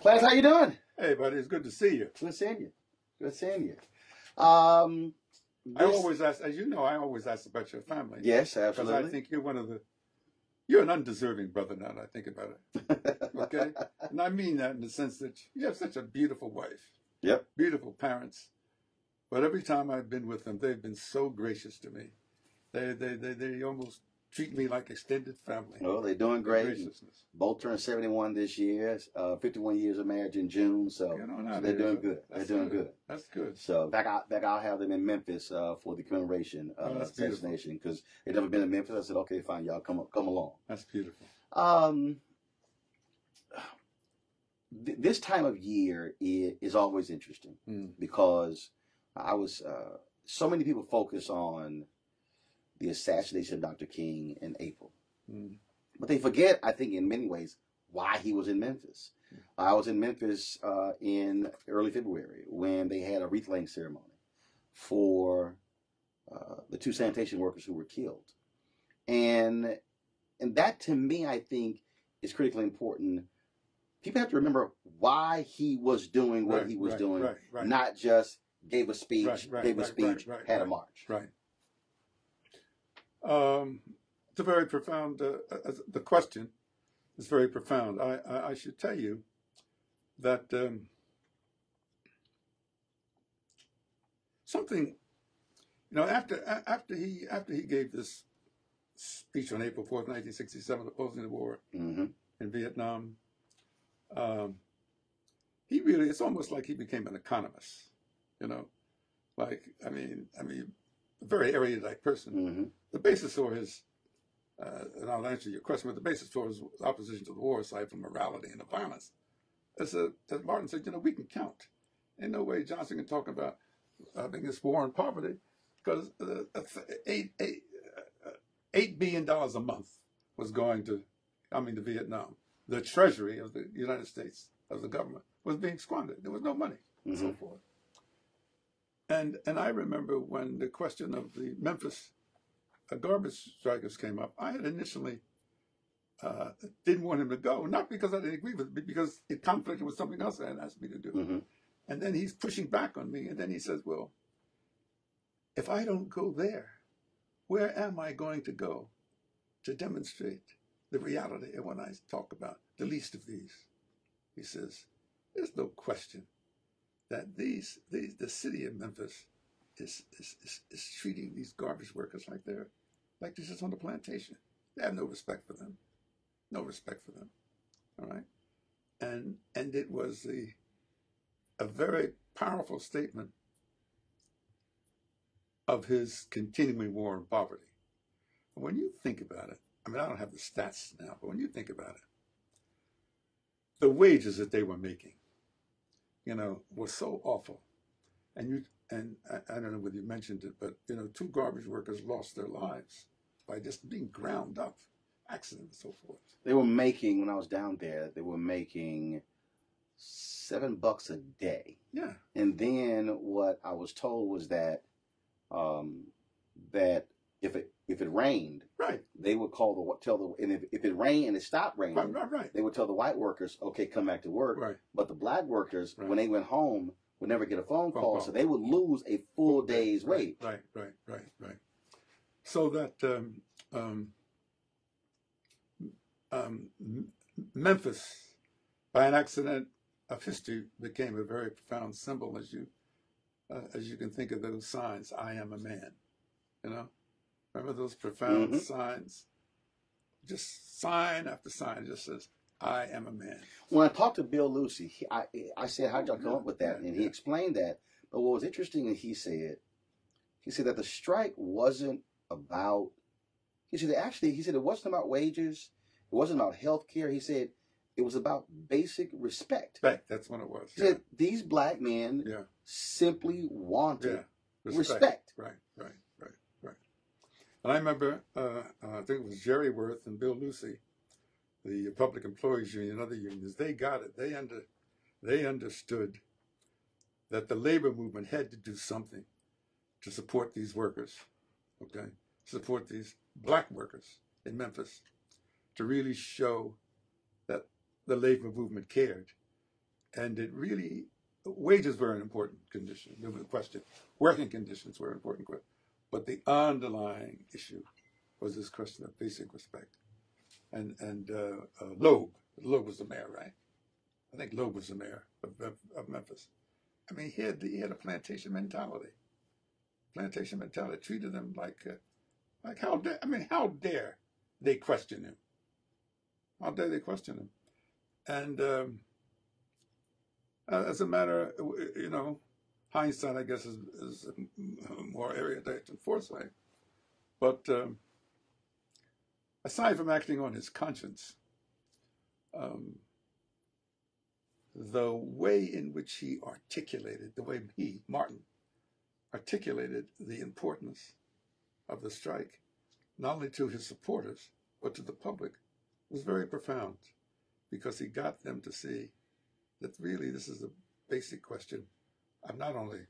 Clarence, how you doing? Hey, buddy, it's good to see you. Good seeing you. Good seeing you. I always ask, as you know, I always ask about your family. Yes, absolutely. Because I think you're an undeserving brother now that I think about it. Okay? And I mean that in the sense that you have such a beautiful wife. Yep. Beautiful parents. But every time I've been with them, they've been so gracious to me. They almost treat me like extended family. Well, they're doing great. Both turned 71 this year. 51 years of marriage in June. So, they're doing good. They're doing good. That's good. So back I'll have them in Memphis for the commemoration assassination, because they've never been in Memphis. I said, okay, fine, y'all come along. That's beautiful. This time of year is always interesting because so many people focus on the assassination of Dr. King in April. But they forget, I think, in many ways, why he was in Memphis. I was in Memphis in early February when they had a wreath-laying ceremony for the 2 sanitation workers who were killed. And that, to me, I think, is critically important. People have to remember why he was doing what he was doing, not just gave a speech, had a march. Right. It's a very profound, the question is very profound. I should tell you that something, after he gave this speech on April 4th, 1967, opposing the war in Vietnam, it's almost like he became an economist, a very erudite person. The basis for his, and I'll answer your question, but the basis for his opposition to the war, aside from morality and the violence, is that Martin said, we can count. Ain't no way Johnson can talk about this war and poverty, because $8 billion a month was going to Vietnam. The treasury of the United States, of the government, was being squandered. There was no money, and so forth. And I remember when the question of the Memphis garbage strikers came up, I had initially didn't want him to go, not because I didn't agree with it, but because it conflicted with something else that had asked me to do. And then he's pushing back on me, and then he says, well, if I don't go there, where am I going to go to demonstrate the reality of what I talk about, the least of these? He says, there's no question that the city of Memphis is treating these garbage workers like they're just on the plantation. They have no respect for them. No respect for them. All right? and it was a very powerful statement of his continuing war on poverty. When you think about it, I mean, I don't have the stats now, but when you think about it, the wages that they were making, were so awful. And I don't know whether you mentioned it, but 2 garbage workers lost their lives by just being ground up, accidents and so forth. They were making, when I was down there, they were making $7 a day. Yeah. And then what I was told was that that if it rained, right, they would and if it rained and it stopped raining, right, they would tell the white workers, okay, come back to work. Right. But the black workers, right, when they went home, would never get a phone call, so they would lose a full day's wage. Right. So that Memphis, by an accident of history, became a very profound symbol, as you can think of those signs. I am a man. Remember those profound signs? Just sign after sign, it just says, I am a man. When I talked to Bill Lucy, I said, how'd y'all come up with that? And he explained that. But what was interesting is he said that the strike wasn't about, he said it wasn't about wages. It wasn't about health care. He said it was about basic respect. That's what it was. He said these black men simply wanted respect. Right. And I remember, I think it was Jerry Worth and Bill Lucy, the Public Employees Union and other unions, they got it. They understood that the labor movement had to do something to support these workers, okay? Support these black workers in Memphis, to really show that the labor movement cared. And it really, wages were an important condition, no question. Working conditions were an important question. But the underlying issue was this question of basic respect. And Loeb was the mayor, right? I think Loeb was the mayor of Memphis. I mean, he had a plantation mentality. Treated them like how dare they question him? How dare they question him? And as a matter, hindsight, I guess, is more erudite than foresight. But aside from acting on his conscience, the way in which he articulated, Martin, articulated the importance of the strike, not only to his supporters, but to the public, was very profound, because he got them to see that really this is a basic question of not only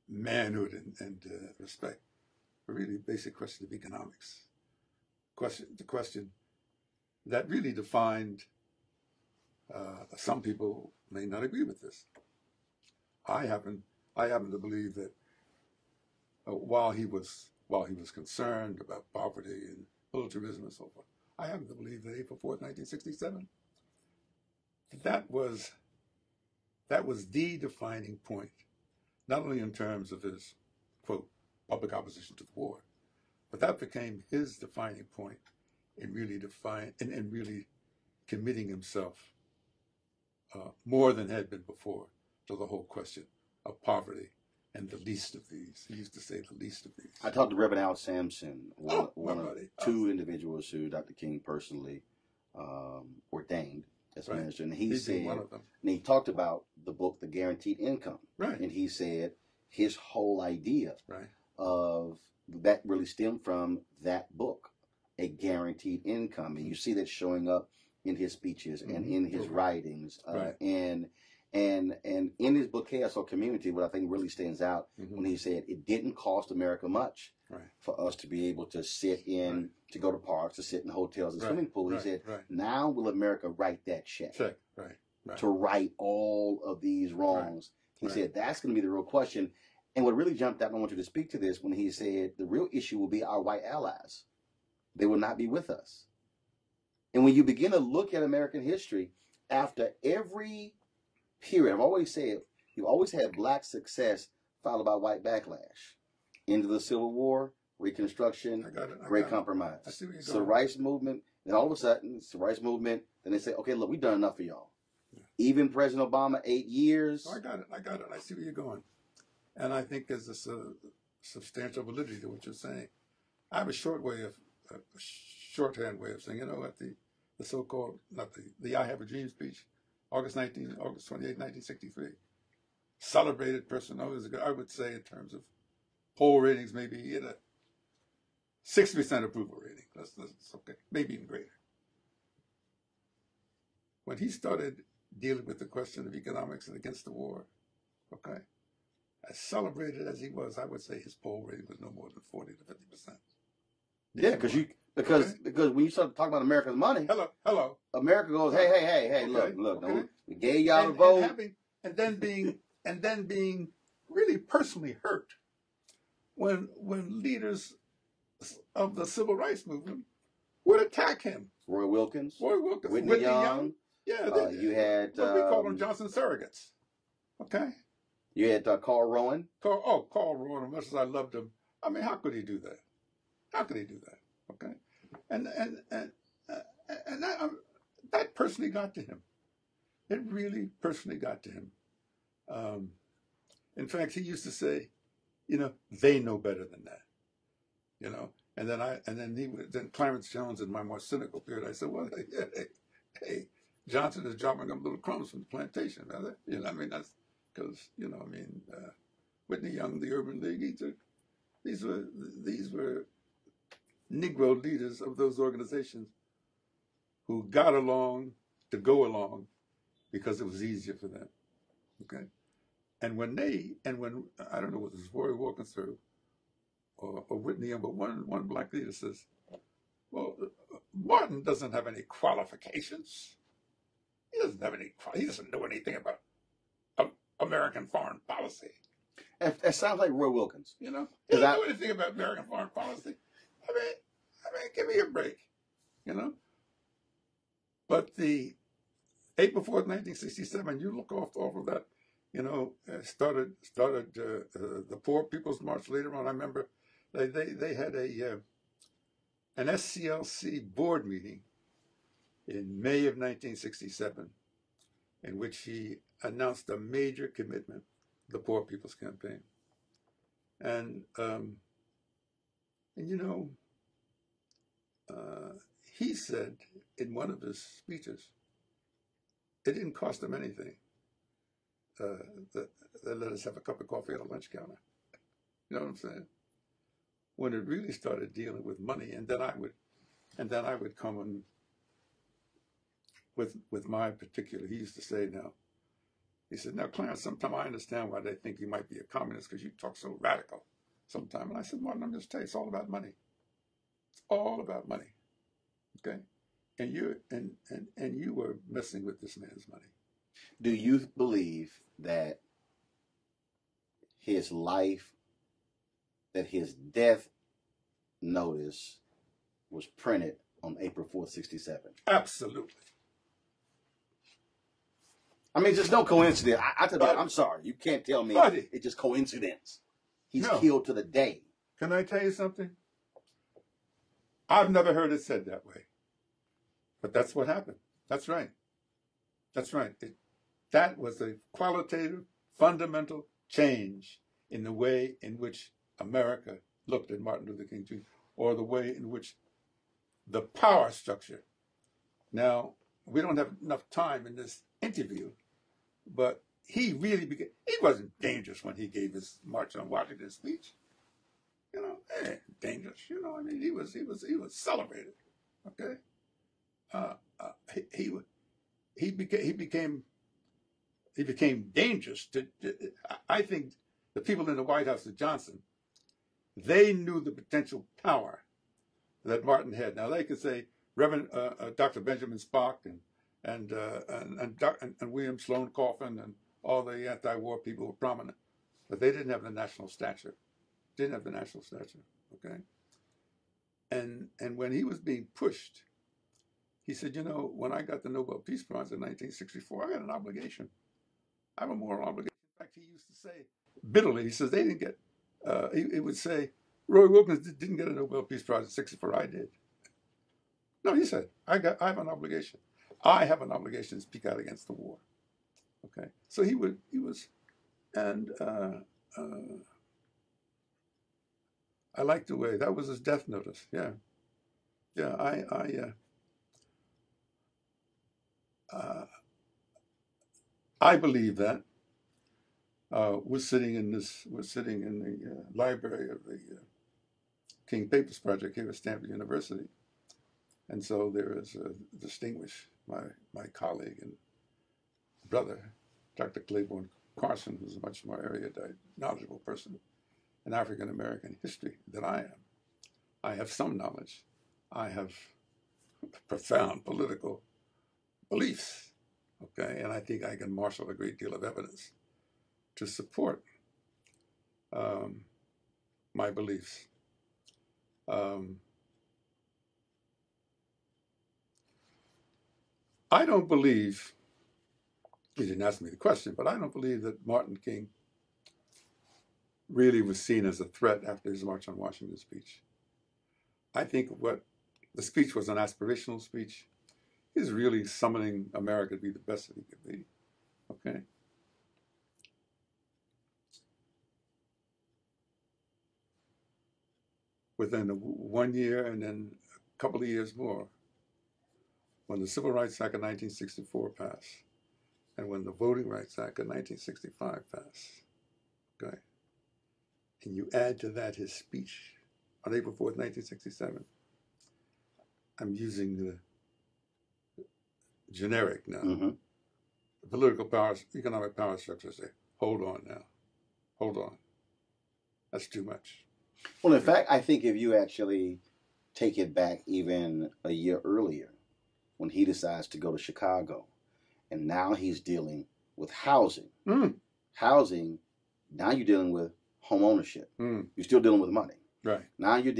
manhood and respect, but really basic question of economics. The question that really defined, some people may not agree with this. I happen to believe that while he was concerned about poverty and militarism and so forth, I happen to believe that April 4th, 1967, that was the defining point, not only in terms of his, quote, public opposition to the war, but that became his defining point in really really committing himself more than had been before to the whole question of poverty and the least of these. He used to say the least of these. I talked to Reverend Al Sampson, one of 2 individuals who Dr. King personally ordained as minister, and he said, one of them. And he talked about the book, The Guaranteed Income, right? And he said his whole idea of that really stemmed from that book, A Guaranteed Income, and you see that showing up in his speeches and in his writings, and in his book Chaos or Community. What I think really stands out when he said it didn't cost America much for us to be able to sit in, to go to parks, to sit in hotels and swimming pools. He said, now will America write that check, to right all of these wrongs. He said that's going to be the real question. And what really jumped out, and I want you to speak to this, when he said the real issue will be our white allies. They will not be with us. And when you begin to look at American history, after every period, I've always said, you always had black success followed by white backlash. End of the Civil War, Reconstruction, Great Compromise. Civil rights movement, then all of a sudden, civil rights movement, and they say, okay, look, we've done enough for y'all. Yeah. Even President Obama, 8 years. Oh, I got it. I see where you're going. And I think there's a substantial validity to what you're saying. I have a shorthand way of saying, at the so-called, not the I Have a Dream speech, August 28, 1963, celebrated person. I would say in terms of poll ratings, maybe at a 60% approval rating. That's okay, maybe even greater. When he started dealing with the question of economics and against the war, okay, as celebrated as he was, I would say his poll rating was no more than 40 to 50%. Yeah, because when you start talking about America's money, hello, America goes, hey, okay, look, okay. No, we gave y'all the vote, and then being really personally hurt when leaders of the civil rights movement would attack him. Roy Wilkins, Whitney Young. Yeah, you had what we call them Johnson surrogates. Okay. You had Carl Rowan. Carl Rowan. As much as I loved him, I mean, how could he do that? How could he do that? Okay. And that personally got to him. It really personally got to him. In fact, he used to say, they know better than that. And then Clarence Jones in my more cynical period, I said, well, hey, Johnson is dropping them little crumbs from the plantation, rather. That's because, Whitney Young, the Urban League, these were Negro leaders of those organizations who got along to go along because it was easier for them. Okay. And when I don't know whether it was Roy Wilkins or Whitney Young, but one black leader says, well, Martin doesn't have any qualifications. He doesn't know anything about American foreign policy. It sounds like Roy Wilkins. He doesn't know anything about American foreign policy. I mean, give me a break. But the April 4th, 1967, you look off of that, started the Poor People's March later on. I remember they had an SCLC board meeting in May of 1967, in which he announced a major commitment, the Poor People's Campaign. And he said in one of his speeches, it didn't cost him anything. They let us have a cup of coffee at a lunch counter. You know what I'm saying? When it really started dealing with money, and then I would come and with my particular, he used to say he said, now Clarence, sometimes I understand why they think you might be a communist because you talk so radical sometimes. And I said, Martin, I'm just telling you, it's all about money. It's all about money. Okay? And you were messing with this man's money. Do you believe that his life, that his death notice was printed on April 4th, 67? Absolutely. I mean, just no coincidence. I'm sorry. You can't tell me it's just coincidence. He's killed to the day. Can I tell you something? I've never heard it said that way. But that's what happened. That's right. That's right. That was a qualitative, fundamental change in the way in which America looked at Martin Luther King Jr., or the way in which the power structure. Now, we don't have enough time in this interview, but he wasn't dangerous when he gave his March on Washington speech. Dangerous. He was celebrated. Okay. He became dangerous. I think the people in the White House with Johnson, they knew the potential power that Martin had. Now they could say Reverend Dr. Benjamin Spock and William Sloane Coffin and all the anti-war people were prominent, but they didn't have the national stature. Okay. And when he was being pushed, he said, when I got the Nobel Peace Prize in 1964, I had an obligation. I have a moral obligation. In fact, he used to say bitterly, he says, they didn't get, he would say, Roy Wilkins didn't get a Nobel Peace Prize in 64, I did. No, he said, I have an obligation. I have an obligation to speak out against the war. Okay, so he was, and I like the way that was his death notice. Yeah, yeah. I believe that. We're sitting in the library of the King Papers Project here at Stanford University, and so there is a distinguished my colleague and brother, Dr. Claiborne Carson, who's a much more erudite, knowledgeable person in African American history than I am. I have some knowledge. I have profound political beliefs, okay, and I think I can marshal a great deal of evidence to support my beliefs. I don't believe, you didn't ask me the question, but I don't believe that Martin King really was seen as a threat after his March on Washington speech. I think what the speech was an aspirational speech. He's really summoning America to be the best that he could be, okay? Within 1 year and then a couple of years more, when the Civil Rights Act of 1964 passed, and when the Voting Rights Act of 1965 passed, okay? And you add to that his speech on April 4th, 1967. I'm using the generic now. Mm-hmm. The political power, economic power structure say, hold on now, hold on. That's too much. Well, in fact, I think if you actually take it back even a year earlier, when he decides to go to Chicago, and now he's dealing with housing. Housing, now you're dealing with home ownership. You're still dealing with money. Right. Now you're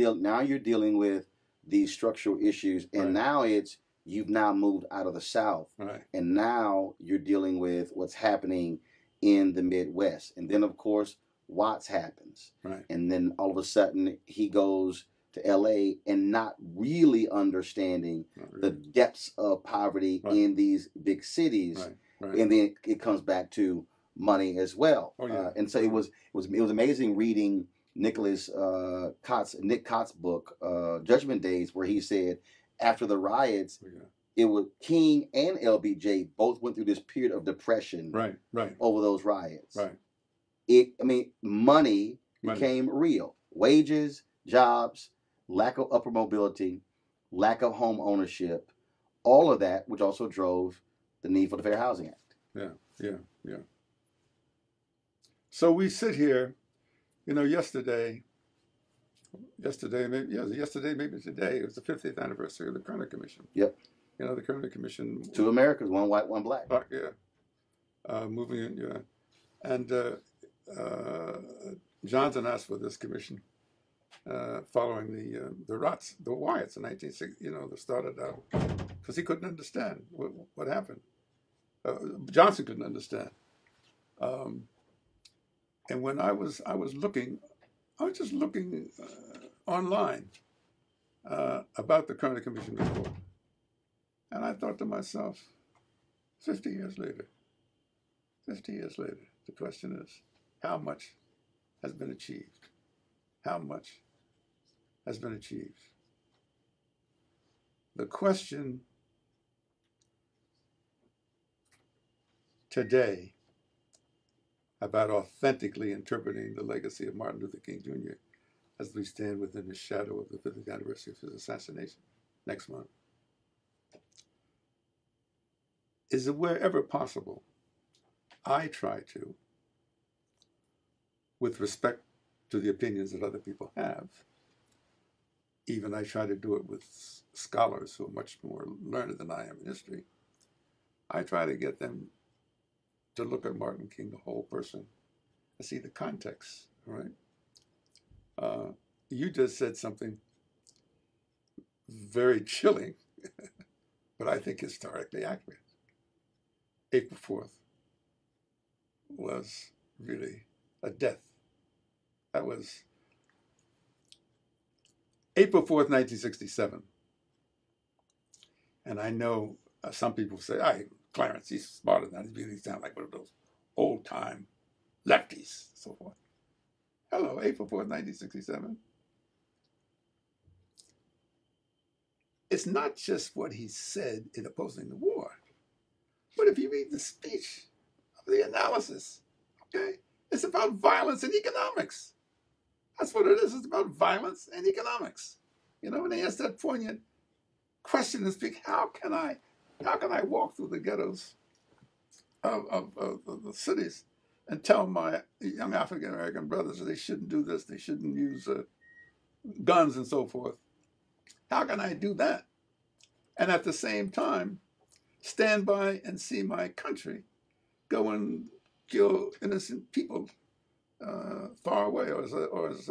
dealing with these structural issues, and now you've now moved out of the South, and now you're dealing with what's happening in the Midwest. And then, of course, Watts happens. And then all of a sudden he goes to LA and not really understanding the depths of poverty in these big cities. And then it comes back to money as well. And so it was amazing reading Nick Cott's book, Judgment Days, where he said after the riots, it was King and LBJ both went through this period of depression over those riots. Money became real. Wages, jobs, lack of upper mobility, lack of home ownership, all of that, which also drove the need for the Fair Housing Act. Yeah. So we sit here, yesterday, maybe today, it was the 50th anniversary of the Kerner Commission. Yep. The Kerner Commission. 2 Americas, 1 white, 1 black. Moving in, And Johnson asked for this commission following the riots in 1960, that started out, because he couldn't understand what happened. Johnson couldn't understand. And when I was just looking online about the Kerner Commission report, and I thought to myself, 50 years later, the question is, how much has been achieved? How much has been achieved? The question today about authentically interpreting the legacy of Martin Luther King Jr. as we stand within the shadow of the 50th anniversary of his assassination next month is that wherever possible, I try to, with respect to the opinions that other people have, even I try to do it with scholars who are much more learned than I am in history, I try to get them to look at Martin King, the whole person, and see the context, right? You just said something very chilling, but I think historically accurate. April 4th was really a death. That was April 4th, 1967. And I know some people say, "Hey, Clarence, he's smarter than that. He really sounds like one of those old-time lefties," so forth. Hello, April 4th, 1967. It's not just what he said in opposing the war, but if you read the speech, the analysis, okay, it's about violence and economics. That's what it is. It's about violence and economics. You know, when they ask that poignant question and speak, how can I walk through the ghettos of the cities and tell my young African American brothers that they shouldn't do this, they shouldn't use guns and so forth? How can I do that? And at the same time, stand by and see my country go and kill innocent people far away, or as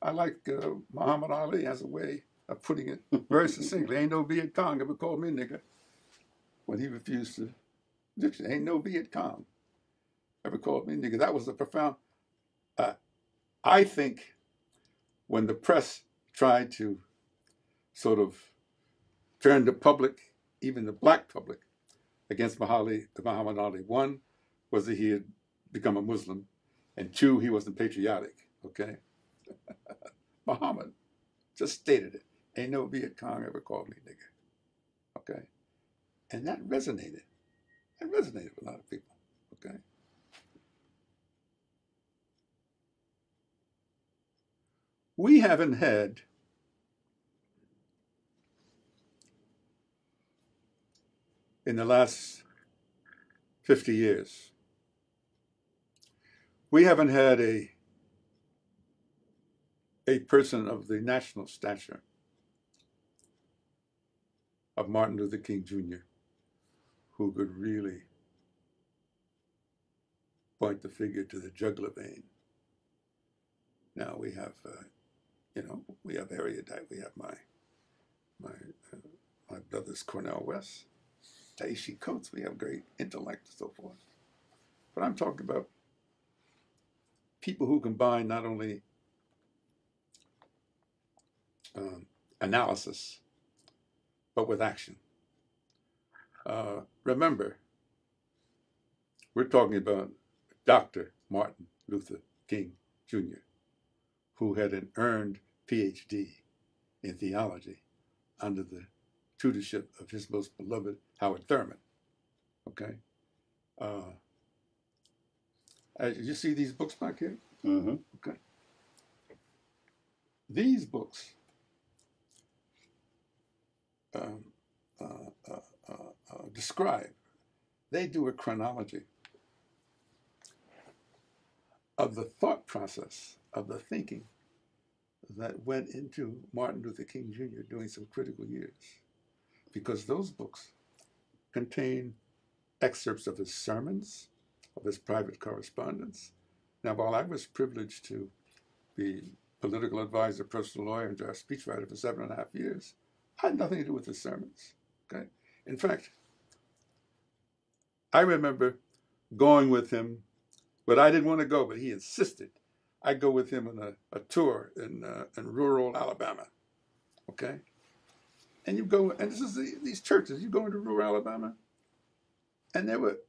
I like Muhammad Ali has a way of putting it very succinctly. Ain't no Viet Cong ever called me nigger when he refused to. Ain't no Viet Cong ever called me nigger. That was a profound. I think when the press tried to sort of turn the public, even the black public, against Muhammad Ali, one was that he had become a Muslim, and two, he wasn't patriotic, okay? Muhammad just stated it. Ain't no Viet Cong ever called me nigger, okay? And that resonated. It resonated with a lot of people, okay? We haven't had in the last 50 years, we haven't had a person of the national stature of Martin Luther King Jr. who could really point the finger to the jugular vein. Now we have, we have erudite. We have my brothers Cornel West, Ta'ishi Coates. We have great intellect and so forth. But I'm talking about people who combine not only analysis, but with action. Remember, we're talking about Dr. Martin Luther King Jr., who had an earned PhD in theology under the tutorship of his most beloved Howard Thurman, okay? You see these books back here? Mm-hmm. Okay. These books describe, they do a chronology of the thought process, of the thinking that went into Martin Luther King Jr. during some critical years. Because those books contain excerpts of his sermons, of his private correspondence. Now, while I was privileged to be political advisor, personal lawyer, and draft speechwriter for 7.5 years, I had nothing to do with his sermons, okay? In fact, I remember going with him, but I didn't want to go, but he insisted. I go with him on a tour in rural Alabama, okay? And you go, and this is these churches, you go into rural Alabama, and there were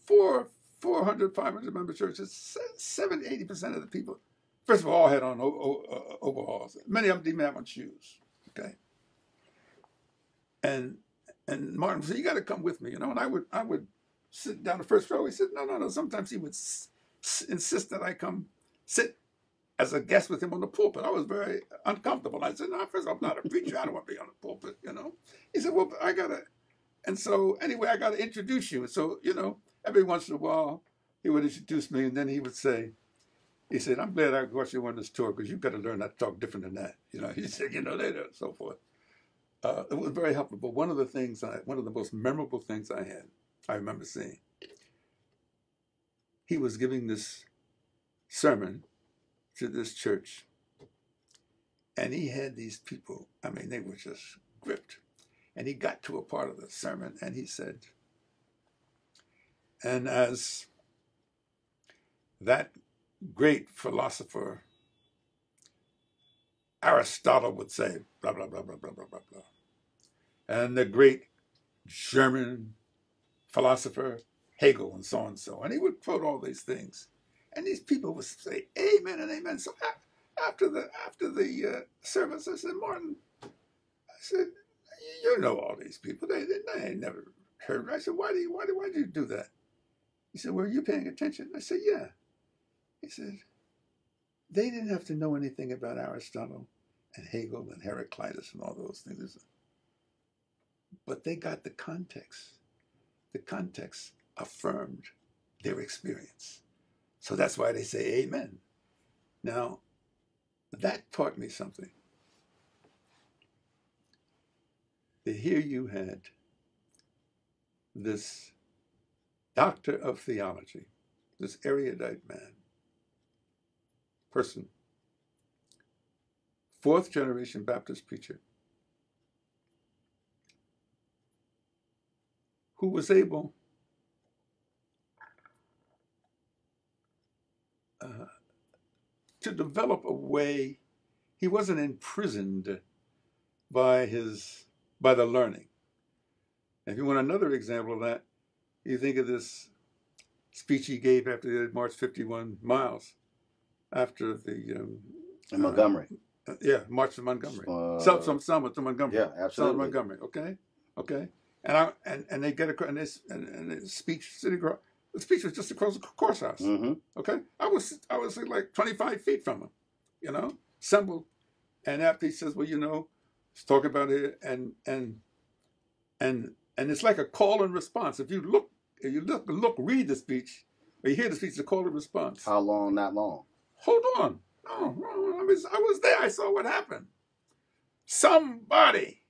400, 500 member churches, 70-80% of the people, first of all, had on overalls. Many of them didn't have on shoes, okay? And Martin said, "You got to come with me," and I would sit down the first row. He said, no. Sometimes he would insist that I come sit as a guest with him on the pulpit. I was very uncomfortable. I said, "No, first of all, I'm not a preacher. I don't want to be on the pulpit, you know." He said, "Well, I got to," and so anyway, "I got to introduce you." And so, every once in a while, he would introduce me, and then he would say, he said, "I'm glad I got you on this tour because you've got to learn how to talk different than that." He said, later, and so forth. It was very helpful. But one of the most memorable things I remember seeing, he was giving this sermon to this church, and he had these people, they were just gripped. And he got to a part of the sermon, and he said, "And as that great philosopher Aristotle would say, blah, blah, blah, blah, blah, blah, blah, blah. and the great German philosopher Hegel, and so and so. And he would quote all these things. And these people would say, amen and amen. So after the service, I said, Martin, I said, you know all these people. They ain't never heard. I said, why do you do that? He said, were you paying attention? I said, yeah. He said, they didn't have to know anything about Aristotle and Hegel and Heraclitus and all those things. But they got the context. The context affirmed their experience. So that's why they say amen. Now, that taught me something. That here you had this doctor of theology, this erudite man, person, fourth generation Baptist preacher, who was able to develop a way. He wasn't imprisoned by the learning. If you want another example of that, you think of this speech he gave after they had marched 51 miles after the in Montgomery. March to Montgomery. Some summit to Montgomery. Yeah, absolutely. Montgomery. Okay. And they get across, and the speech the speech was just across the courthouse. Mm-hmm. Okay, I was like 25 feet from him, assembled, and after he says, well, let's talk about it, and it's like a call and response. If you look, read the speech, or you hear the speech, it's a call and response. How long? Not long. Hold on. No, I was there. I saw what happened. Somebody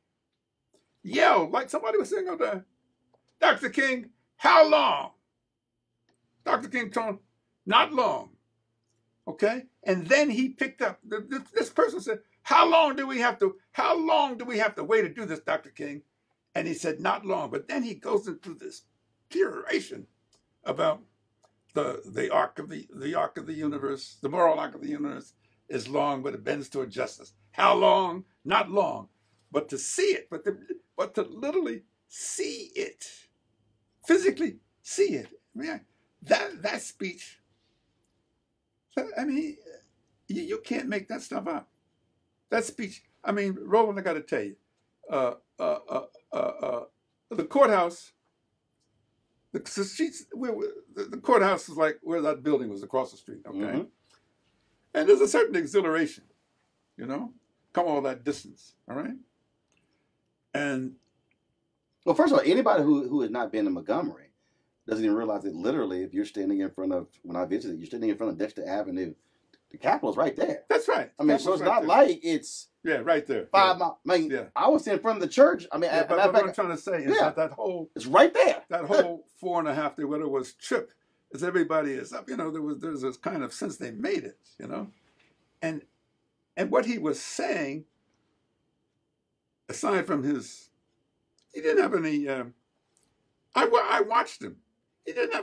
yelled like somebody was saying, Dr. King, how long? Dr. King told him, not long. Okay? And then he picked up, this person said, how long do we have to wait to do this, Dr. King? And he said, not long. But then he goes into this peroration about the arc of the universe, the moral arc of the universe is long, but it bends toward justice. How long? Not long. But to see it, but to literally see it, physically see it. That speech, you can't make that stuff up. That speech, Roland, I got to tell you, the courthouse, the courthouse is like where that building was across the street, okay? Mm-hmm. And there's a certain exhilaration, come all that distance, all right? And well, first of all, anybody who has not been to Montgomery doesn't even realize that literally, if you're standing in front of, when I visited, you're standing in front of Dexter Avenue, the Capitol's right there. That's right. So it's not like it's right there. 5 miles. I was in front of the church. But what I'm trying to say is that whole, it's right there. That whole 4.5 day, whether it was trip, as everybody is up, there's this kind of sense they made it, and what he was saying, aside from he didn't have any. I watched him. He didn't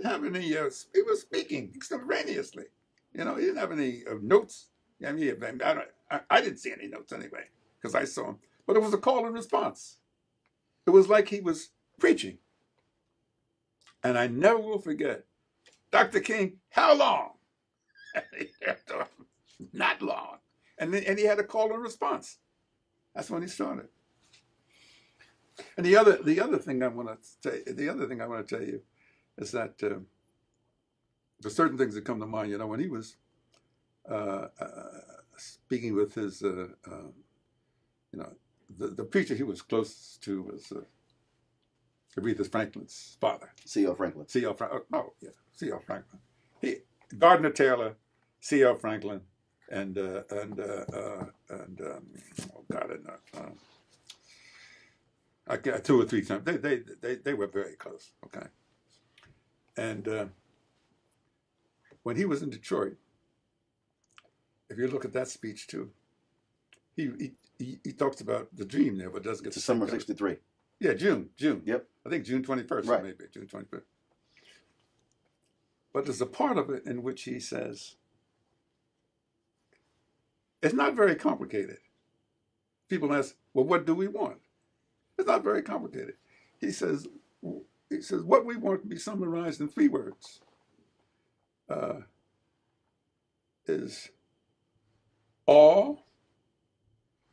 have any. He was speaking extemporaneously. He didn't have any notes. I didn't see any notes anyway because I saw him. But it was a call and response. It was like he was preaching. And I never will forget, Dr. King, how long? Not long. And he had a call and response. That's when he started. And the other thing I want to tell you is that there's certain things that come to mind. When he was speaking with his, the preacher he was close to was Aretha Franklin's father. C.L. Franklin. C.L. Franklin. Gardner Taylor, C.L. Franklin, and I got 2 or 3 times. They were very close. Okay. And when he was in Detroit, if you look at that speech too, he talks about the dream there, but doesn't get to summer '63. Yeah, June. Yep. I think June 21st, right. Maybe June 21st. But there's a part of it in which he says, it's not very complicated. People ask, well, what do we want? It's not very complicated. He says what we want to be summarized in 3 words is all,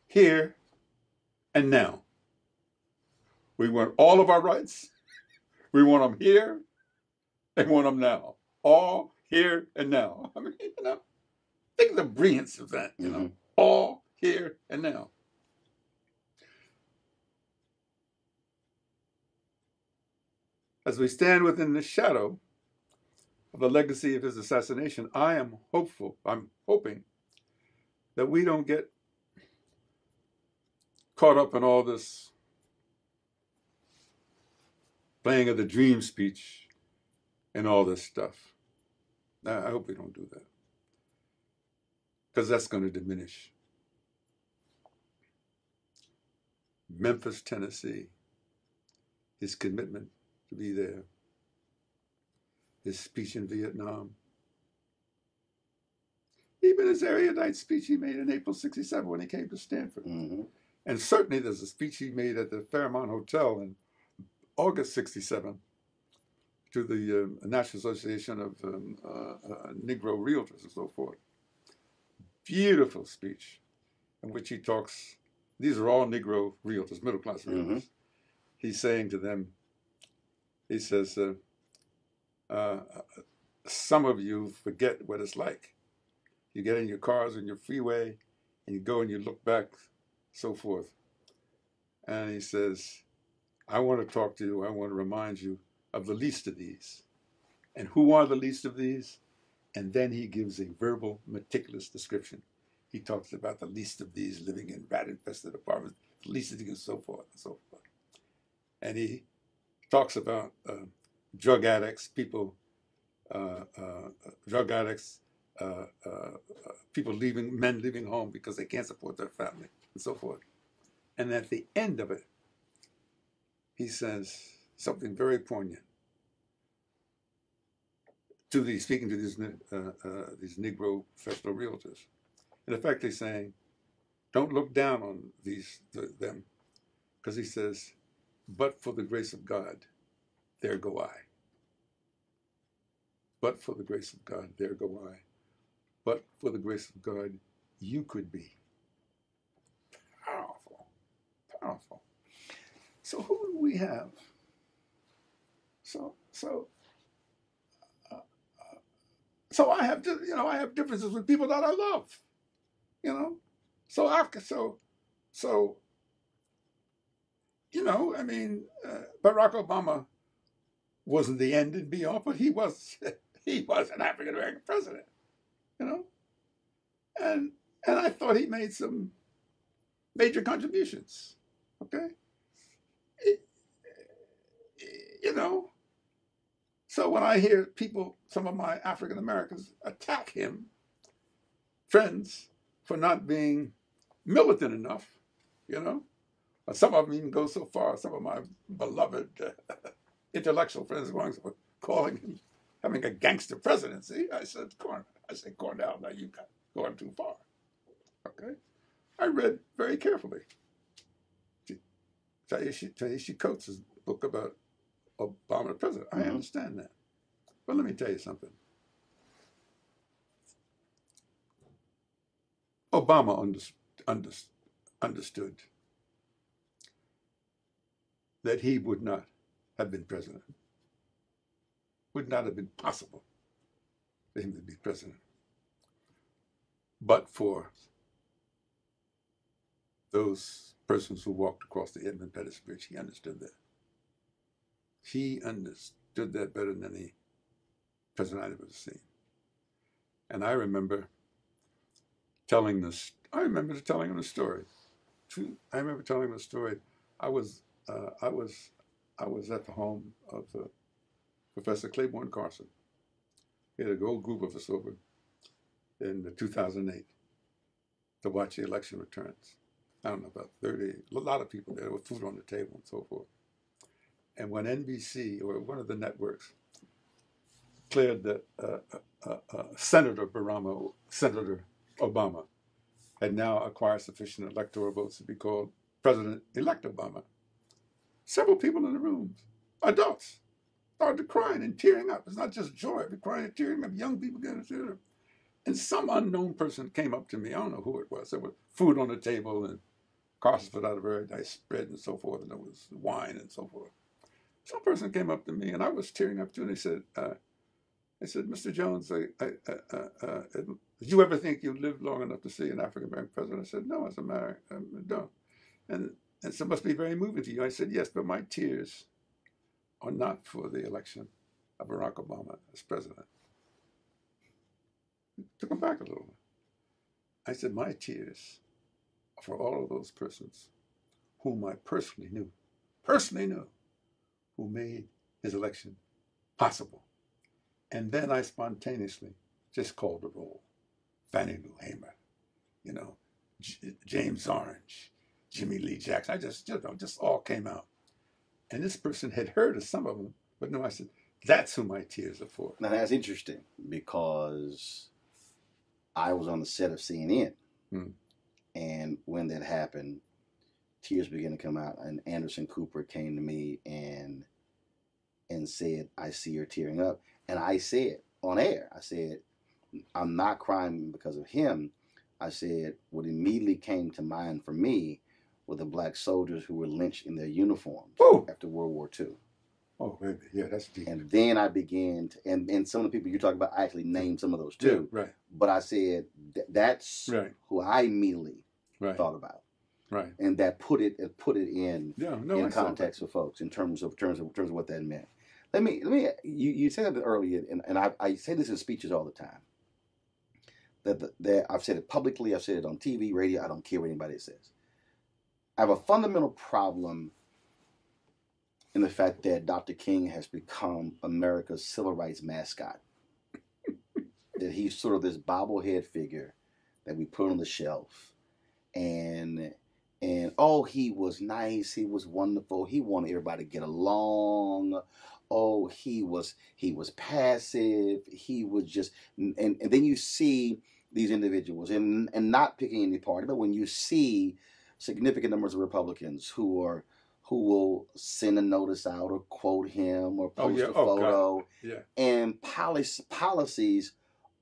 here, and now. We want all of our rights. We want them here, and we want them now. All, here, and now. I mean, think of the brilliance of that, all, here, and now. As we stand within the shadow of the legacy of his assassination, I'm hoping that we don't get caught up in all this playing of the dream speech and all this stuff. I hope we don't do that, because that's going to diminish Memphis, Tennessee, his commitment to be there, his speech in Vietnam, even his erudite speech he made in April '67 when he came to Stanford. And certainly there's a speech he made at the Fairmont Hotel in August '67 to the National Association of Negro Realtors and so forth. Beautiful speech in which he talks, these are all Negro realtors, middle-class realtors. He's saying to them, he says, some of you forget what it's like. You get in your cars on your freeway and you go and you look back, so forth. And he says, I want to talk to you, I want to remind you of the least of these. And who are the least of these? And then he gives a verbal, meticulous description. He talks about the least of these living in rat-infested apartments, the least of these, and so forth and so forth. And he talks about drug addicts, people, men leaving home because they can't support their family, and so forth. And at the end of it, he says something very poignant to speaking to these Negro professional realtors. In effect, he's saying, don't look down on them, because he says, but for the grace of God, there go I. But for the grace of God, there go I. But for the grace of God, you could be. Powerful, powerful. So who do we have? So I have, I have differences with people that I love, Barack Obama wasn't the end and be all, but he was an African American president, and I thought he made some major contributions. Okay, So when I hear people, some of my African Americans, attack him, friends, for not being militant enough, some of them even go so far. Some of my beloved intellectual friends are calling him having a gangster presidency. I said, Cornell, now you've gone too far. Okay, I read very carefully Ta-Nehisi Coates' book about Obama the president. I understand that. But let me tell you something. Obama understood that he would not have been president. Would not have been possible for him to be president. But for those persons who walked across the Edmund Pettus Bridge, he understood that. He understood that better than any president I've ever seen. And I remember telling him a story. I remember telling him a story. I was at the home of Professor Claiborne Carson. He had a whole group of us over in 2008 to watch the election returns. I don't know, about 30, a lot of people there with food on the table and so forth. And when NBC, or one of the networks, declared that Senator Obama had now acquired sufficient electoral votes to be called President-elect Obama, several people in the room, adults, started crying and tearing up. It's not just joy, but crying and tearing up. Young people getting tearing up. And some unknown person came up to me. I don't know who it was. There was food on the table, and Carson put out a very nice spread and so forth, and there was wine and so forth. Some person came up to me, and I was tearing up too, and they said, Mr. Jones, did you ever think you lived long enough to see an African-American president? I said, no, as a matter, I don't. And so it must be very moving to you. I said, yes, but my tears are not for the election of Barack Obama as president. It took him back a little. I said, my tears are for all of those persons whom I personally knew, who made his election possible. And then I spontaneously just called the roll. Fannie Lou Hamer, James Orange, Jimmy Lee Jackson. I just all came out. And this person had heard of some of them, but no, I said, that's who my tears are for. Now that's interesting because I was on the set of CNN. And when that happened, tears began to come out. And Anderson Cooper came to me and said, I see you're tearing up. And I said on air, I said, I'm not crying because of him. I said, what immediately came to mind for me were the black soldiers who were lynched in their uniforms after World War II. Oh, baby. Yeah, that's deep. And then I began to, and some of the people you talk about, I actually named some of those too. Yeah, right. But I said, that's right. who I immediately thought about. Right. And that put it in context for folks in terms of what that meant. Let me you said that earlier, and I say this in speeches all the time. That I've said it publicly, I've said it on TV, radio, I don't care what anybody says. I have a fundamental problem in the fact that Dr. King has become America's civil rights mascot. That he's sort of this bobblehead figure that we put on the shelf. And oh, he was nice, he was wonderful, he wanted everybody to get along. Oh, he was passive, he was just, and then you see these individuals, and not picking any party, but when you see significant numbers of Republicans who will send a notice out or quote him or post a photo, and policies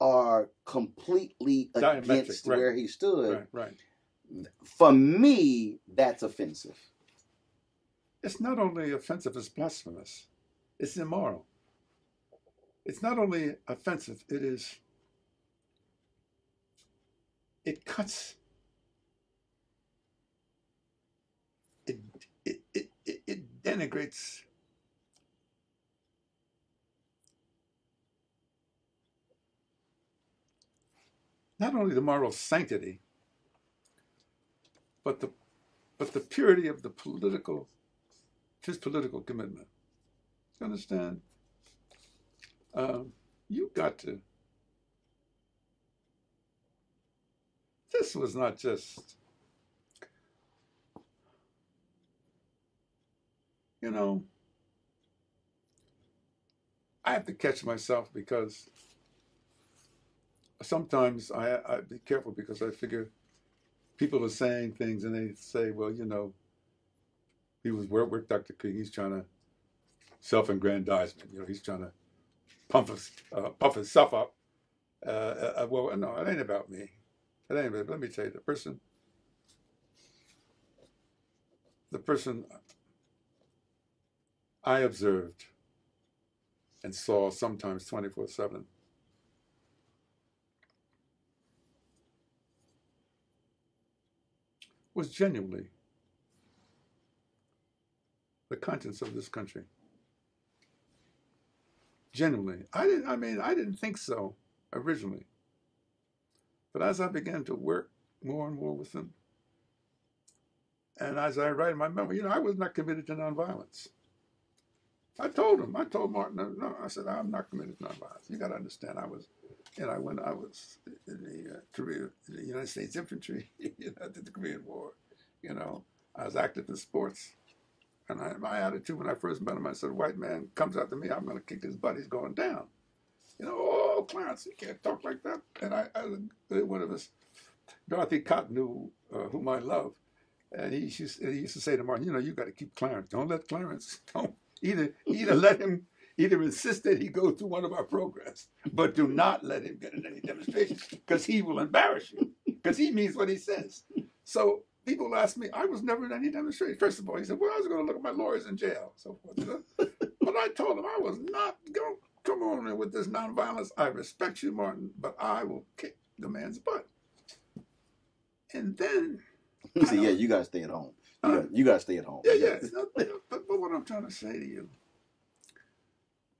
are completely against where he stood. Right. For me, that's offensive. It's not only offensive, it's blasphemous. It's immoral. It's not only offensive, it cuts. It denigrates not only the moral sanctity, but the purity of his political commitment. You understand? You got to. This was not just, I have to catch myself because sometimes I be careful because I figure people are saying things and they say, well, he was with Dr. King. He's trying to self-aggrandizement. He's trying to puff himself up. Well, no, it ain't about me. It ain't about, let me tell you, the person I observed and saw sometimes 24/7 was genuinely the conscience of this country. Genuinely. I didn't think so originally. But as I began to work more and more with him, and as I write in my memoir, I was not committed to nonviolence. I told Martin, no, I said, I'm not committed to nonviolence. You got to understand, I was, when I was in the United States Infantry, after the Korean War, I was active in sports. And my attitude when I first met him, I said, white man comes after me, I'm going to kick his butt, he's going down. Oh, Clarence, you can't talk like that. And I one of us, Dorothy Cotton, whom I love, And he used to say to Martin, you know, you got to keep Clarence. Don't let Clarence, don't either let him, either insist that he go through one of our programs, but do not let him get in any demonstrations because he will embarrass you because he means what he says. So people ask me, I was never in any demonstration. First of all, he said, well, I was going to look at my lawyers in jail, so forth. You know? But I told him I was not going to come on with this nonviolence. I respect you, Martin, but I will kick the man's butt. And then... He said, yeah, you got to stay at home. You got to stay at home. Yeah. But what I'm trying to say to you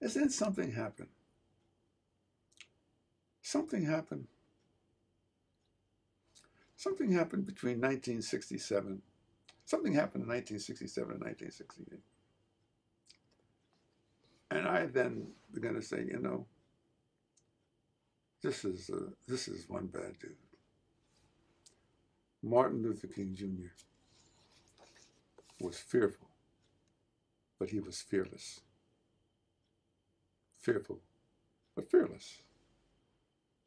is then something happened. Something happened between 1967. Something happened in 1967 and 1968. And I then began to say, you know, this is one bad dude. Martin Luther King Jr. was fearful, but he was fearless. Fearful, but fearless.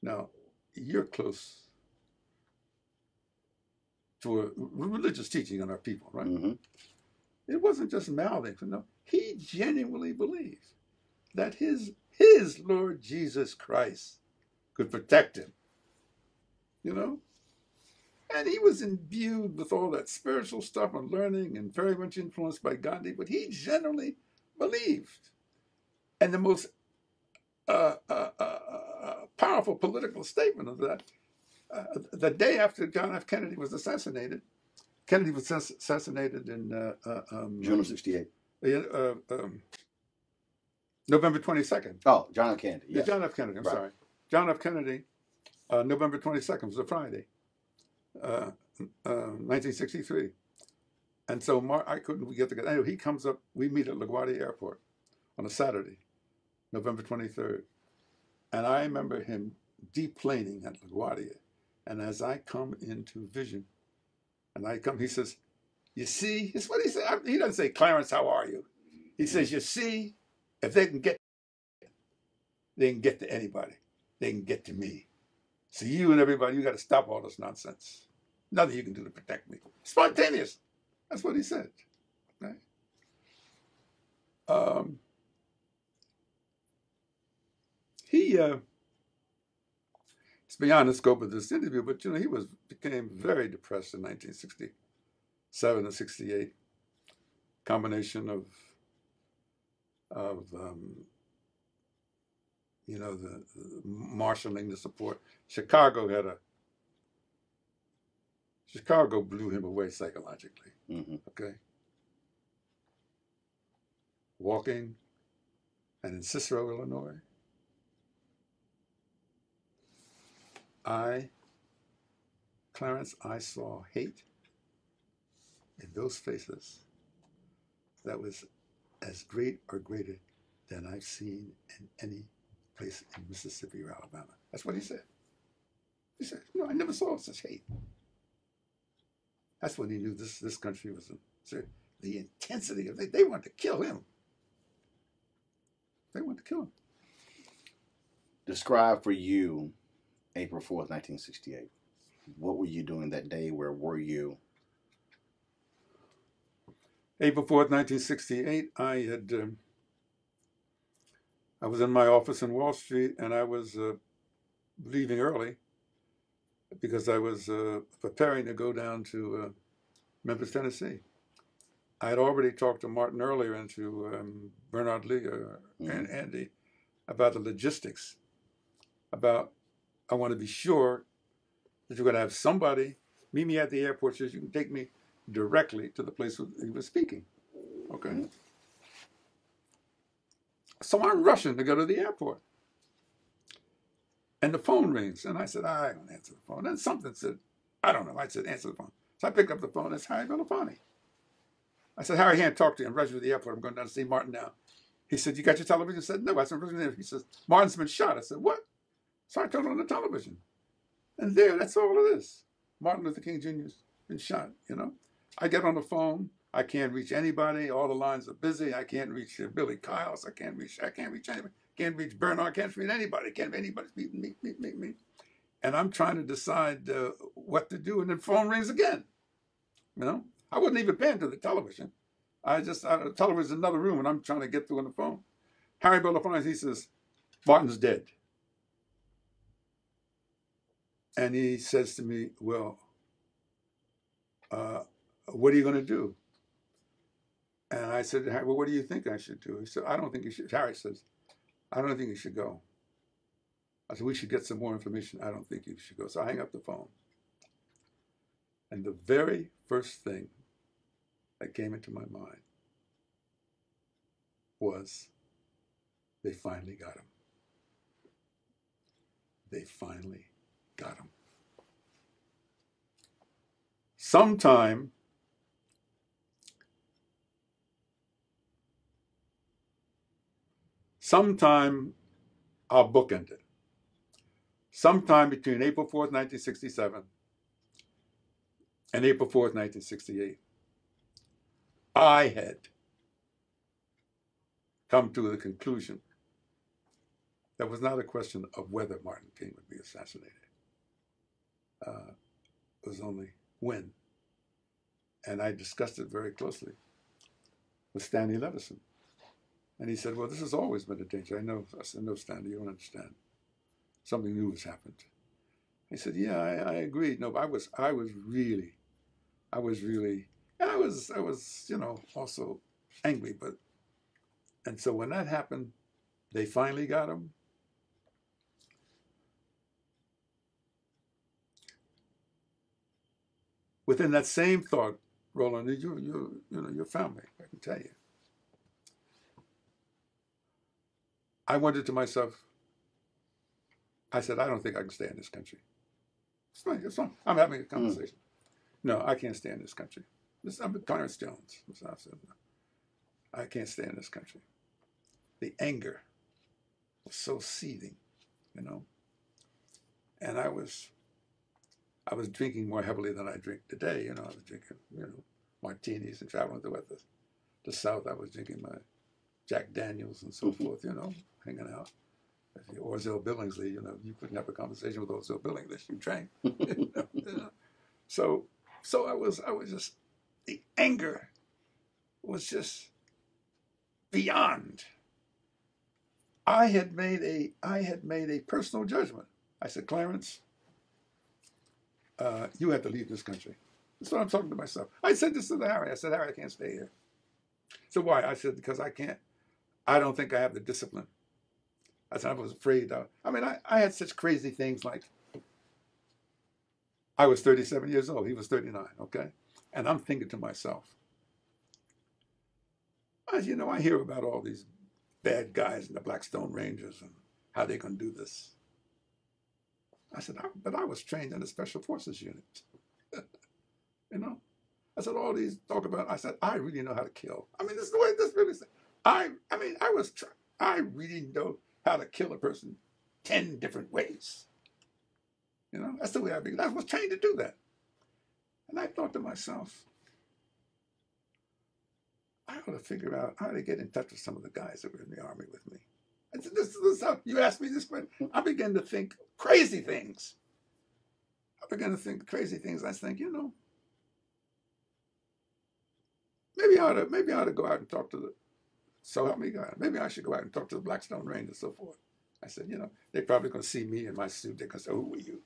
Now, you're close to a religious teaching on our people, right? Mm-hmm. It wasn't just mouthing. No, he genuinely believed that his Lord Jesus Christ could protect him, you know? And he was imbued with all that spiritual stuff and learning and very much influenced by Gandhi, but he generally believed. And the most powerful political statement of that, the day after John F. Kennedy was assassinated, Kennedy was assassinated in... June of 68. November 22nd. Oh, John F. Kennedy. Yeah, John F. Kennedy, I'm sorry. John F. Kennedy, November 22nd was a Friday. 1963, and so I couldn't get together. Anyway, he comes up. We meet at LaGuardia Airport on a Saturday, November 23rd, and I remember him deplaning at LaGuardia. And as I come into vision, he says, "You see," it's what he said. He doesn't say, "Clarence, how are you?" He says, "You see, if they can get to anybody. They can get to me. So you and everybody, you got to stop all this nonsense. Nothing you can do to protect me." Spontaneous. That's what he said. Right? It's beyond the scope of this interview, but you know, he became very depressed in 1967 and 68. Combination of you know, the marshaling, the support. Chicago blew him away psychologically. Mm-hmm. Okay. Walking, and in Cicero, Illinois, Clarence, I saw hate in those faces that was as great or greater than I've seen in any place in Mississippi or Alabama. That's what he said. He said, "No, I never saw such hate." That's when he knew this country was the intensity of they wanted to kill him. They wanted to kill him. Describe for you April 4th, 1968. What were you doing that day? Where were you? April 4th, 1968, I was in my office in Wall Street, and I was leaving early because I was preparing to go down to Memphis, Tennessee. I had already talked to Martin earlier and to Bernard Lee and Andy about the logistics, about I want to be sure that you're going to have somebody meet me at the airport so you can take me directly to the place where he was speaking. Okay. Mm-hmm. So I'm rushing to go to the airport. And the phone rings. And I said, I don't answer the phone. And something said, I don't know. I said, answer the phone. So I picked up the phone. It's Harry Belafonte. I said, Harry, I can't talk to you. I'm rushing to the airport. I'm going down to see Martin now. He said, you got your television? I said, no. I said, he says, Martin's been shot. I said, what? So I turned on the television. And that's all it is. Martin Luther King Jr.'s been shot, you know. I get on the phone. I can't reach anybody. All the lines are busy. I can't reach Billy Kyles. I can't reach anybody. Can't reach Bernard. Can't reach anybody. Can't anybody meet me. And I'm trying to decide what to do. And the phone rings again. You know, I wasn't even paying to the television. The television's in another room, and I'm trying to get through on the phone. Harry Belafonte, he says, Martin's dead. And he says to me, well, what are you going to do? And I said, well, what do you think I should do? He said, I don't think you should. Harry says, I don't think you should go. I said, we should get some more information. I don't think you should go. So I hang up the phone. And the very first thing that came into my mind was, they finally got him. They finally got him. Sometime our book ended. Sometime between April 4th, 1967 and April 4th, 1968, I had come to the conclusion that was not a question of whether Martin King would be assassinated. It was only when. And I discussed it very closely with Stanley Levison. And he said, well, this has always been a danger. I said, no, Stanley, you don't understand. Something new has happened. He said, yeah, I agreed. No, but I was really, and I was, also angry. And so when that happened, they finally got him. Within that same thought, Roland, your family, I can tell you. I wondered to myself, I said, I don't think I can stay in this country. It's fine. I'm having a conversation. No, I can't stay in this country. I'm Clarence Jones. I said, no, I can't stay in this country. The anger was so seething, and I was drinking more heavily than I drink today. I was drinking, martinis and traveling throughout the South. I was drinking my Jack Daniels and so forth, hanging out. Orville Billingsley, you couldn't have a conversation with Orville Billingsley, you drank. So I was just, the anger was just beyond. I had made a personal judgment. I said, Clarence, you have to leave this country. That's what I'm talking to myself. I said this to Harry. I said, Harry, I can't stay here. So why? I said, because I don't think I have the discipline. I said, I was afraid. I had such crazy things like, I was 37 years old. He was 39, okay? And I'm thinking to myself, I hear about all these bad guys in the Blackstone Rangers and how they're going to do this. I said, but I was trained in the Special Forces unit. I said, all these talk about, I said, I really know how to kill. This is the way this really said. I really know how to kill a person 10 different ways. That's the way I began. I was trained to do that. And I thought to myself, I ought to figure out how to get in touch with some of the guys that were in the Army with me. I said, this is how you asked me this question. I began to think crazy things. I was thinking, maybe I ought to go out and talk to the, so help me God, maybe I should go out and talk to the Blackstone Rangers and so forth. I said, they're probably going to see me in my suit. They're going to say, who are you?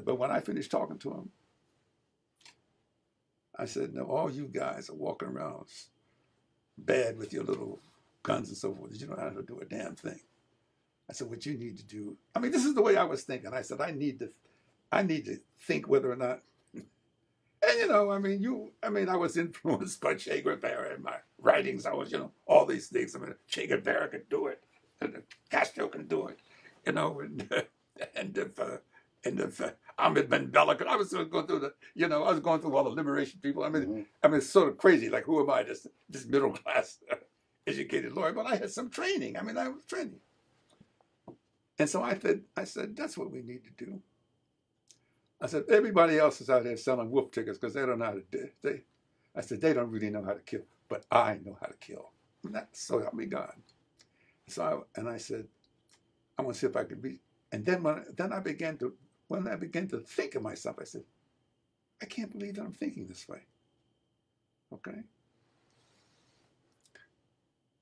But when I finished talking to them, I said, no, all you guys are walking around bad with your little guns and so forth. You don't know how to do a damn thing. I said, what you need to do, this is the way I was thinking. I said, I need to think whether or not, and I was influenced by Che Guevara in my writings. I was, all these things. Che Guevara could do it, and Castro can do it, and if Ahmed Ben Bella could. I was going through I was going through all the liberation people. It's sort of crazy. Like, who am I? Just middle class, educated lawyer. But I had some training. I was training. And so I said, that's what we need to do. I said, everybody else is out there selling wolf tickets because they don't know how to do it. I said, they don't really know how to kill, but I know how to kill. So help me God. So I said, I want to see if I could be. And then when I began to think of myself, I said, I can't believe that I'm thinking this way. Okay.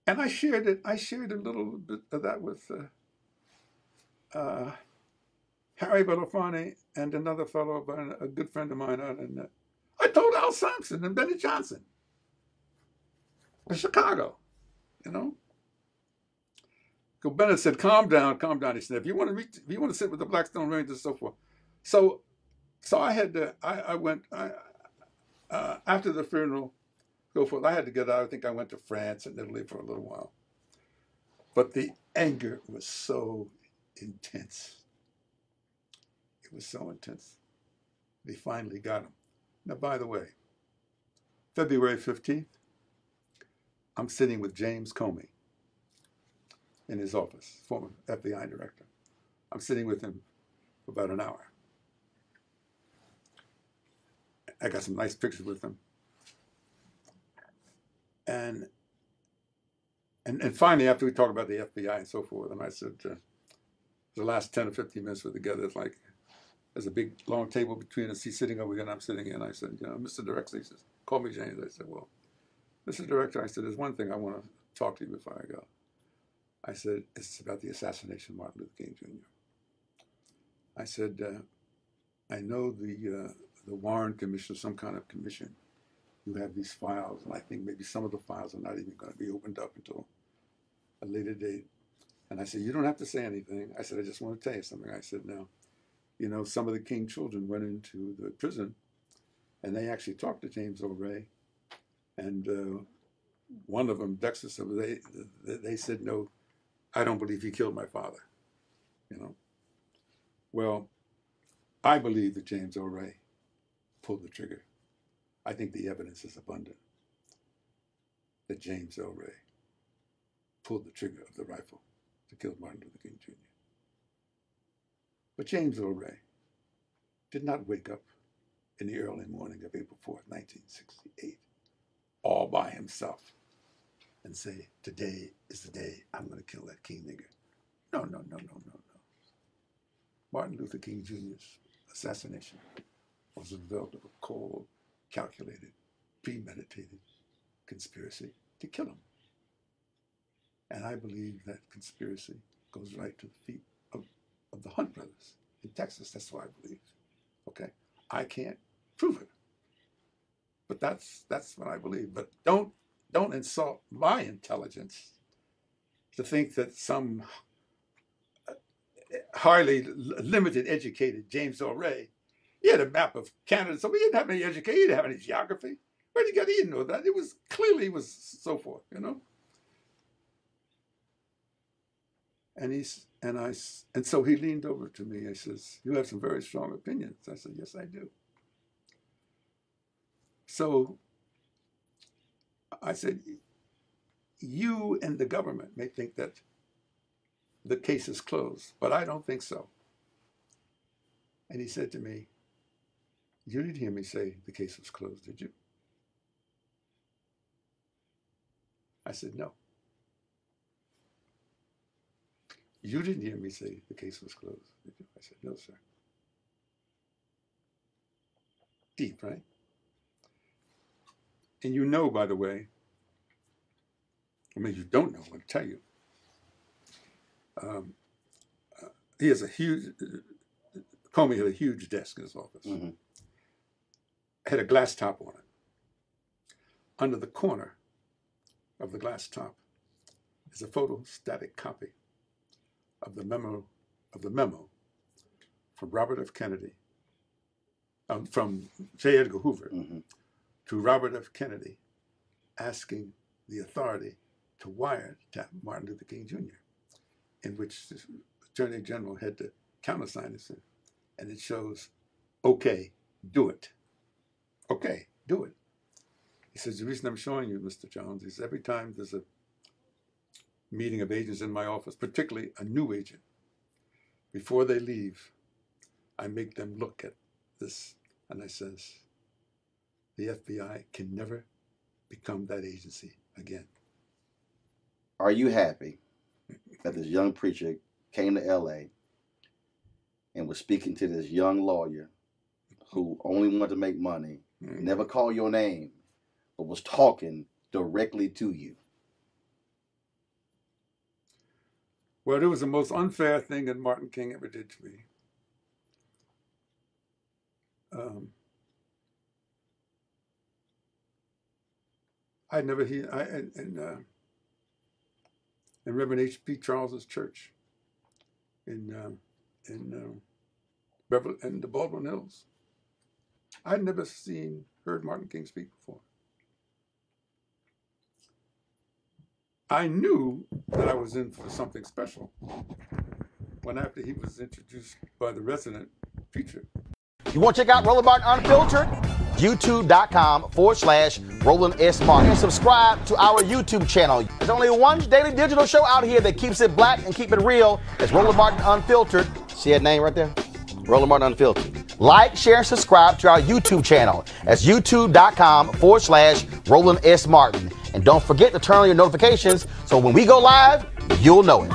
And I shared it. I shared a little bit of that with Harry Belafonte and another fellow, a good friend of mine out in I told Al Sampson and Benny Johnson in Chicago, you know. So Bennett said, calm down, calm down. He said, if you want to sit with the Blackstone Rangers and so forth. So I had to, I went, after the funeral, so forth, I had to get out. I think I went to France and Italy for a little while. But the anger was so intense. It was so intense. They finally got him. Now, by the way, February 15th, I'm sitting with James Comey in his office, former FBI director. I'm sitting with him for about an hour. I got some nice pictures with him. And finally, after we talked about the FBI and so forth, and I said, the last 10 or 15 minutes we're together, it's like, there's a big, long table between us. He's sitting over here and I'm sitting here. And I said, Mr. Director, he says, call me James. I said, well, Mr. Director, I said, there's one thing I want to talk to you before I go. I said, it's about the assassination of Martin Luther King Jr. I said, I know the Warren Commission, some kind of commission, you have these files, and I think maybe some of the files are not even going to be opened up until a later date. And I said, you don't have to say anything. I said, I just want to tell you something. I said, now, some of the King children went into the prison, and they actually talked to James O'Reilly, and one of them, Dexter, they said, no, I don't believe he killed my father. Well, I believe that James O'Reilly pulled the trigger. I think the evidence is abundant that James O'Reilly pulled the trigger of the rifle to kill Martin Luther King Jr. But James O'Reilly did not wake up in the early morning of April 4th, 1968, all by himself and say, today is the day I'm going to kill that King nigger. No. Martin Luther King Jr.'s assassination was the result of a cold, calculated, premeditated conspiracy to kill him. And I believe that conspiracy goes right to the feet of the Hunt brothers in Texas. That's what I believe. Okay? I can't prove it. But that's what I believe. But don't insult my intelligence to think that some highly limited educated James O'Reilly, he had a map of Canada, so he didn't have any education, he didn't have any geography. Where did he get? He didn't know that. It was clearly so forth, And so he leaned over to me. He says, "You have some very strong opinions." I said, "Yes, I do." So I said, "You and the government may think that the case is closed, but I don't think so." And he said to me, "You didn't hear me say the case was closed, did you?" I said, "No." "You didn't hear me say the case was closed, did you?" I said, "No, sir." Deep, right? And by the way, I mean, you don't know, I'll tell you. He has Comey had a huge desk in his office. Mm-hmm. Had a glass top on it. Under the corner of the glass top is a photostatic copy of the memo from Robert F. Kennedy, from J. Edgar Hoover, mm-hmm. to Robert F. Kennedy, asking the authority to wiretap Martin Luther King Jr., in which the Attorney General had to countersign this, and it shows, "Okay, do it. Okay, do it." He says, "The reason I'm showing you, Mr. Jones, is every time there's a meeting of agents in my office, particularly a new agent, before they leave, I make them look at this." And I says, "The FBI can never become that agency again." Are you happy that this young preacher came to LA and was speaking to this young lawyer who only wanted to make money, never called your name, or was talking directly to you? Well, it was the most unfair thing that Martin King ever did to me. I never hear in Reverend H.P. Charles's church in the Baldwin Hills. I'd never heard Martin King speak before. I knew that I was in for something special when after he was introduced by the resident preacher. You want to check out Roland Martin Unfiltered? YouTube.com/Roland S. Martin. And subscribe to our YouTube channel. There's only one daily digital show out here that keeps it black and keep it real. It's Roland Martin Unfiltered. See that name right there? Roland Martin Unfiltered. Like, share, and subscribe to our YouTube channel. That's YouTube.com/Roland S. Martin. And don't forget to turn on your notifications so when we go live, you'll know it.